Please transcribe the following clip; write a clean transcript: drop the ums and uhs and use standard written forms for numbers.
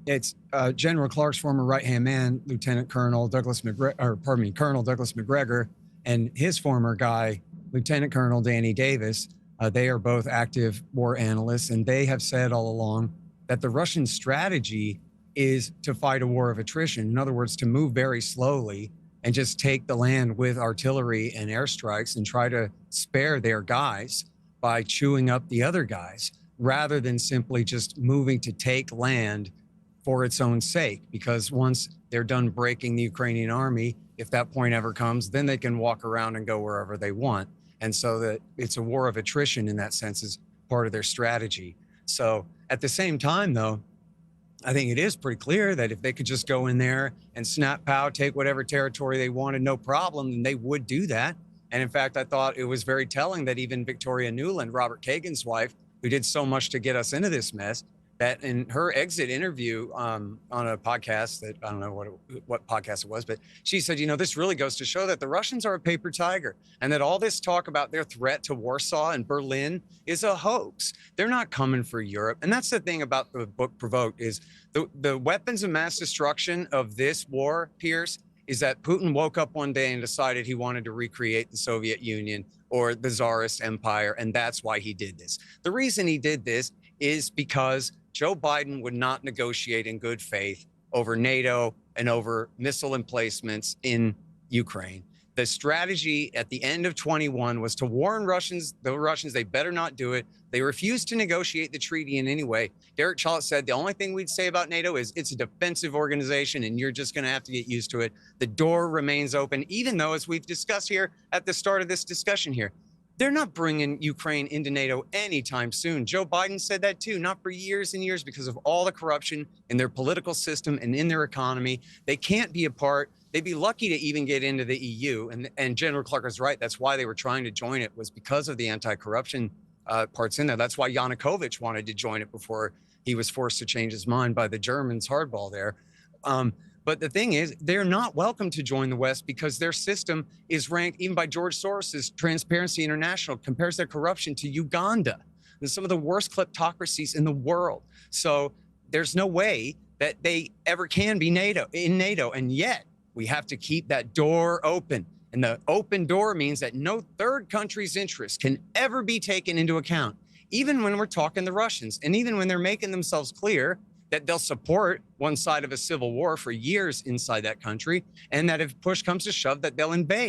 It's General Clark's former right-hand man, Colonel Douglas McGregor, and his former guy, Lieutenant Colonel Danny Davis. They are both active war analysts, and they have said all along that the Russian strategy is to fight a war of attrition. In other words, to move very slowly and just take the land with artillery and airstrikes and try to spare their guys by chewing up the other guys, rather than simply just moving to take land for its own sake. Because once they're done breaking the Ukrainian army, if that point ever comes, then they can walk around and go wherever they want. And so that it's a war of attrition in that sense is part of their strategy. So at the same time, though, I think it is pretty clear that if they could just go in there and snap pow, take whatever territory they wanted, no problem, then they would do that. And in fact, I thought it was very telling that even Victoria Nuland, Robert Kagan's wife, who did so much to get us into this mess, that in her exit interview on a podcast that I don't know what podcast it was, but she said, this really goes to show that the Russians are a paper tiger and that all this talk about their threat to Warsaw and Berlin is a hoax. They're not coming for Europe. And that's the thing about the book Provoked is the weapons of mass destruction of this war, Pierce, is that Putin woke up one day and decided he wanted to recreate the Soviet Union or the Tsarist Empire, and that's why he did this. The reason he did this is because Joe Biden would not negotiate in good faith over NATO and over missile emplacements in Ukraine. The strategy at the end of 21 was to warn the Russians, they better not do it. They refused to negotiate the treaty in any way. Derek Chollet said, the only thing we'd say about NATO is it's a defensive organization and you're just going to have to get used to it. The door remains open, even though, as we've discussed here at the start of this discussion here, they're not bringing Ukraine into NATO anytime soon. Joe Biden said that too, not for years and years because of all the corruption in their political system and in their economy. They can't be a part. They'd be lucky to even get into the EU. And General Clark is right. That's why they were trying to join it, was because of the anti-corruption parts in there. That's why Yanukovych wanted to join it before he was forced to change his mind by the Germans hardball there. But the thing is, they're not welcome to join the West because their system is ranked, even by George Soros's Transparency International, compares their corruption to Uganda and some of the worst kleptocracies in the world. So there's no way that they ever can be in NATO. And yet we have to keep that door open. And the open door means that no third country's interests can ever be taken into account, even when we're talking the Russians, and even when they're making themselves clear that they'll support one side of a civil war for years inside that country, and that if push comes to shove, that they'll invade.